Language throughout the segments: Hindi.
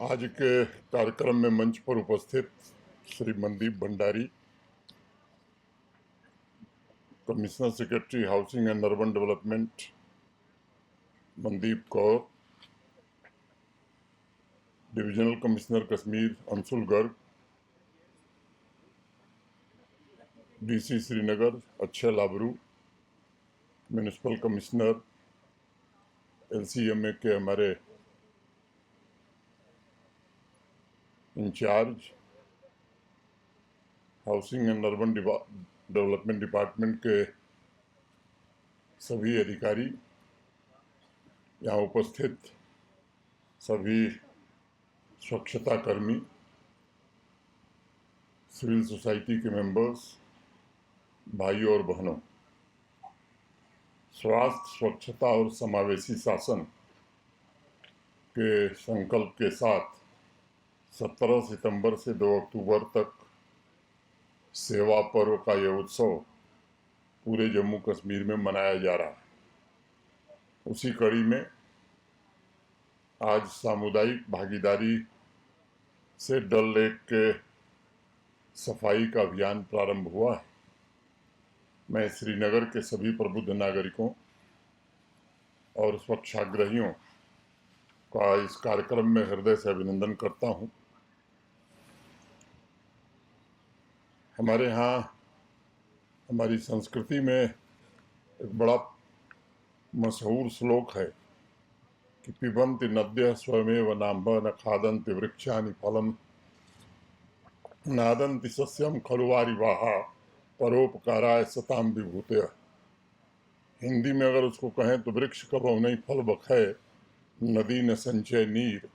आज के कार्यक्रम में मंच पर उपस्थित Shri Mandeep Bhandari, commissioner secretary housing and urban development Mandeep Kaur, divisional commissioner Kashmir Anshul Garg, DC Srinagar Akshay Labroo, municipal commissioner LCMA के हमारे incharge, housing and urban development department के सभी अधिकारी, यहाँ उपस्थित सभी स्वच्छता कर्मी, सिविल सोसाइटी के मेंबर्स, भाइयों और बहनों, स्वास्थ्य, स्वच्छता और समावेशी शासन के संकल्प के साथ 17 सितंबर से 2 अक्टूबर तक सेवा पर्व का यह उत्सव पूरे जम्मू कश्मीर में मनाया जा रहा है। उसी कड़ी में आज सामुदायिक भागीदारी से डल लेक के सफाई का अभियान प्रारंभ हुआ है। मैं श्रीनगर के सभी प्रबुद्ध नागरिकों और स्वच्छाग्रहियों का इस कार्यक्रम में हृदय से अभिनंदन करता हूं। हमारे यहाँ हमारी संस्कृति में एक बड़ा मशहूर श्लोक है कि पिबन्ति नद्यः स्वयमेव नाम्भ न खादन्ति वृक्षाणि फलम नादन्ति सस्यम खलु वारिवाः परोपकाराय सताम विभूतयः। हिंदी में अगर उसको कहें तो वृक्ष कबहु नहीं फल बखै, नदी न संचय नीर,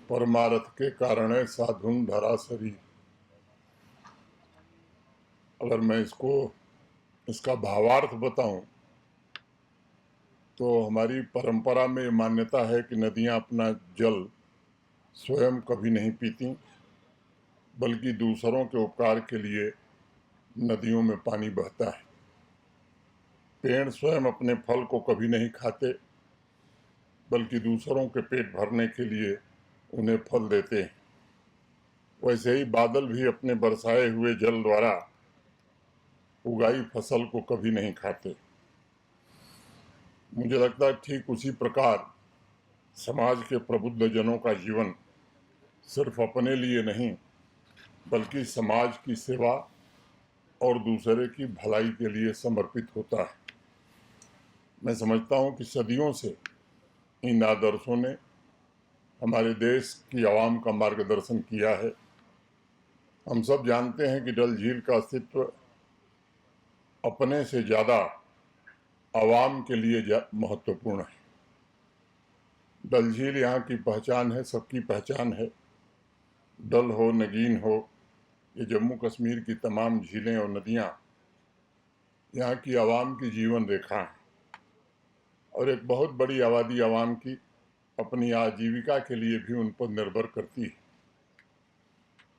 परमारथ के कारण साधुन धरा शरीर। अगर मैं इसका भावार्थ बताऊं तो हमारी परंपरा में मान्यता है कि नदियां अपना जल स्वयं कभी नहीं पीती, बल्कि दूसरों के उपकार के लिए नदियों में पानी बहता है। पेड़ स्वयं अपने फल को कभी नहीं खाते, बल्कि दूसरों के पेट भरने के लिए उन्हें फल देते हैं। वैसे ही बादल भी अपने बरसाए हुए जल द्वारा उगाई फसल को कभी नहीं खाते। मुझे लगता है ठीक उसी प्रकार समाज के प्रबुद्ध जनों का जीवन सिर्फ अपने लिए नहीं, बल्कि समाज की सेवा और दूसरे की भलाई के लिए समर्पित होता है। मैं समझता हूँ कि सदियों से इन आदर्शों ने हमारे देश की आवाम का मार्गदर्शन किया है। हम सब जानते हैं कि डल झील का अस्तित्व अपने से ज़्यादा आवाम के लिए महत्वपूर्ण है। डल झील यहाँ की पहचान है, सबकी पहचान है। डल हो, नगीन हो, ये जम्मू कश्मीर की तमाम झीलें और नदियाँ यहाँ की आवाम की जीवन रेखा हैं और एक बहुत बड़ी आबादी आवाम की अपनी आजीविका के लिए भी उन पर निर्भर करती है।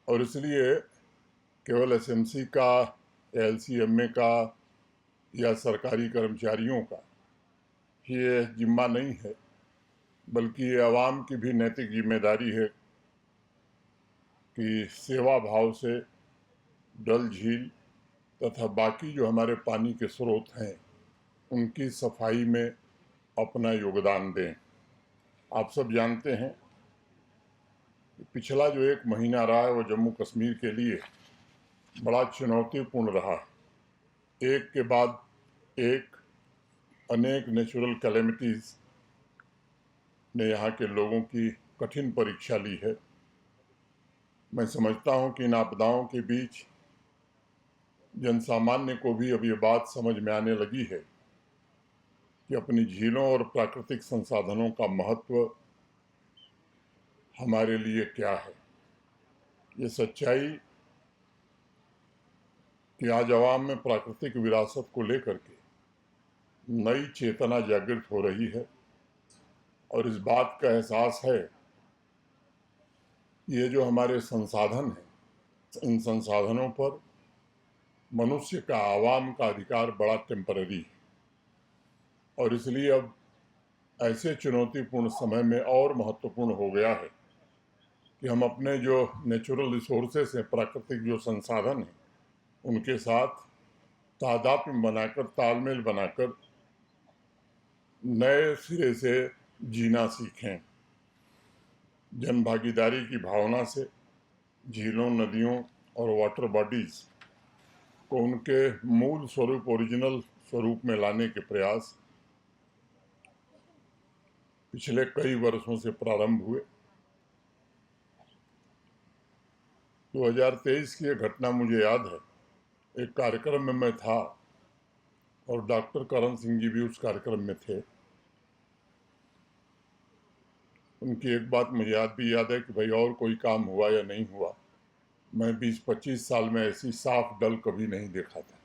और इसलिए केवल एसएमसी का या एलसीएमए का या सरकारी कर्मचारियों का ये जिम्मा नहीं है, बल्कि ये आवाम की भी नैतिक जिम्मेदारी है कि सेवा भाव से डल झील तथा बाकी जो हमारे पानी के स्रोत हैं उनकी सफाई में अपना योगदान दें। आप सब जानते हैं कि पिछला जो 1 महीना रहा है वो जम्मू कश्मीर के लिए बड़ा चुनौतीपूर्ण रहा है। एक के बाद एक अनेक नेचुरल कैलेमिटीज़ ने यहाँ के लोगों की कठिन परीक्षा ली है। मैं समझता हूँ कि इन आपदाओं के बीच जनसामान्य को भी अब ये बात समझ में आने लगी है कि अपनी झीलों और प्राकृतिक संसाधनों का महत्व हमारे लिए क्या है। ये सच्चाई कि आज आवाम में प्राकृतिक विरासत को लेकर के नई चेतना जागृत हो रही है और इस बात का एहसास है ये जो हमारे संसाधन हैं, इन संसाधनों पर मनुष्य का, आवाम का अधिकार बड़ा टेम्पररी है और इसलिए अब ऐसे चुनौतीपूर्ण समय में और महत्वपूर्ण हो गया है कि हम अपने जो नेचुरल रिसोर्सेस हैं, प्राकृतिक जो संसाधन हैं, उनके साथ तादात्म्य बनाकर, तालमेल बनाकर नए सिरे से जीना सीखें। जन भागीदारी की भावना से झीलों, नदियों और वाटर बॉडीज को उनके मूल स्वरूप, ओरिजिनल स्वरूप में लाने के प्रयास पिछले कई वर्षों से प्रारंभ हुए। 2023 की एक घटना मुझे याद है। एक कार्यक्रम में मैं था और डॉक्टर करण सिंह जी भी उस कार्यक्रम में थे। उनकी एक बात मुझे याद है कि भाई और कोई काम हुआ या नहीं हुआ, मैं 20-25 साल में ऐसी साफ डल कभी नहीं देखा था।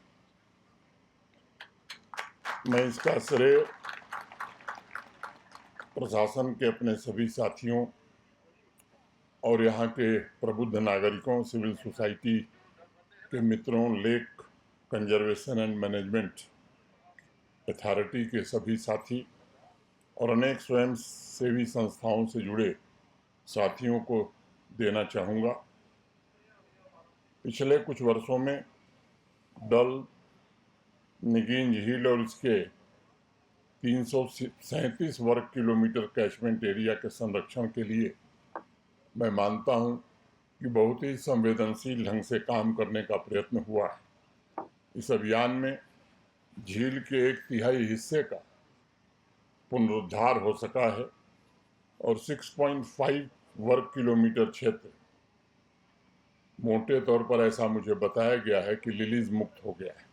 मैं इसका श्रेय प्रशासन के अपने सभी साथियों और यहाँ के प्रबुद्ध नागरिकों, सिविल सोसाइटी के मित्रों, lake conservation and management authority के सभी साथी और अनेक स्वयं सेवी संस्थाओं से जुड़े साथियों को देना चाहूँगा। पिछले कुछ वर्षों में डल, निगीन झील और इसके 337 वर्ग किलोमीटर कैचमेंट एरिया के संरक्षण के लिए मैं मानता हूं कि बहुत ही संवेदनशील ढंग से काम करने का प्रयत्न हुआ है। इस अभियान में झील के 1/3 हिस्से का पुनरुद्धार हो सका है और 6.5 वर्ग किलोमीटर क्षेत्र मोटे तौर पर, ऐसा मुझे बताया गया है, कि लिलीज मुक्त हो गया है।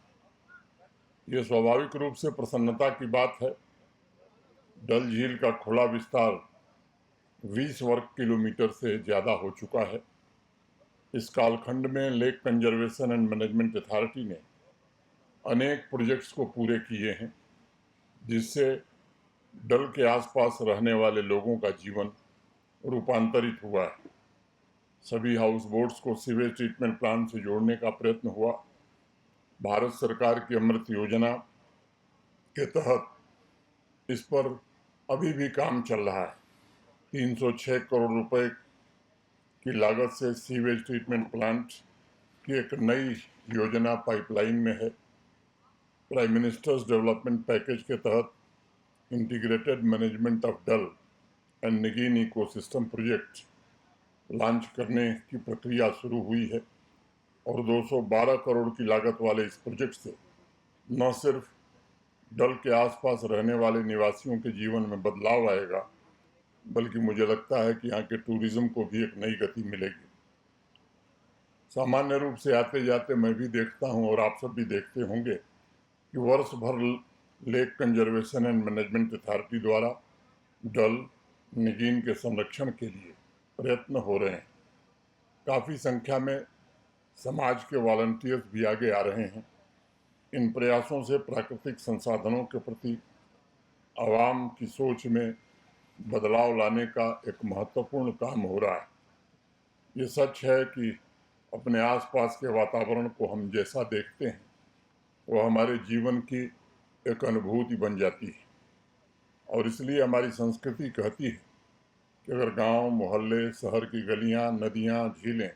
ये स्वाभाविक रूप से प्रसन्नता की बात है। डल झील का खुला विस्तार 20 वर्ग किलोमीटर से ज़्यादा हो चुका है। इस कालखंड में lake conservation and management authority ने अनेक प्रोजेक्ट्स को पूरे किए हैं, जिससे डल के आसपास रहने वाले लोगों का जीवन रूपांतरित हुआ है। सभी हाउस बोट्स को सीवेज ट्रीटमेंट प्लांट से जोड़ने का प्रयत्न हुआ। भारत सरकार की अमृत योजना के तहत इस पर अभी भी काम चल रहा है। 306 करोड़ रुपए की लागत से सीवेज ट्रीटमेंट प्लांट की एक नई योजना पाइपलाइन में है। प्राइम मिनिस्टर्स डेवलपमेंट पैकेज के तहत integrated management of Dal and Nigeen ecosystem project launch करने की प्रक्रिया शुरू हुई है और 212 करोड़ की लागत वाले इस प्रोजेक्ट से न सिर्फ डल के आसपास रहने वाले निवासियों के जीवन में बदलाव आएगा, बल्कि मुझे लगता है कि यहाँ के टूरिज्म को भी एक नई गति मिलेगी। सामान्य रूप से आते जाते मैं भी देखता हूँ और आप सब भी देखते होंगे कि वर्ष भर lake conservation and management authority द्वारा डल, निगीन के संरक्षण के लिए प्रयत्न हो रहे हैं। काफ़ी संख्या में समाज के वॉलंटियर्स भी आगे आ रहे हैं। इन प्रयासों से प्राकृतिक संसाधनों के प्रति आवाम की सोच में बदलाव लाने का एक महत्वपूर्ण काम हो रहा है। ये सच है कि अपने आसपास के वातावरण को हम जैसा देखते हैं वो हमारे जीवन की एक अनुभूति बन जाती है और इसलिए हमारी संस्कृति कहती है कि अगर गांव, मोहल्ले, शहर की गलियां, नदियां, झीलें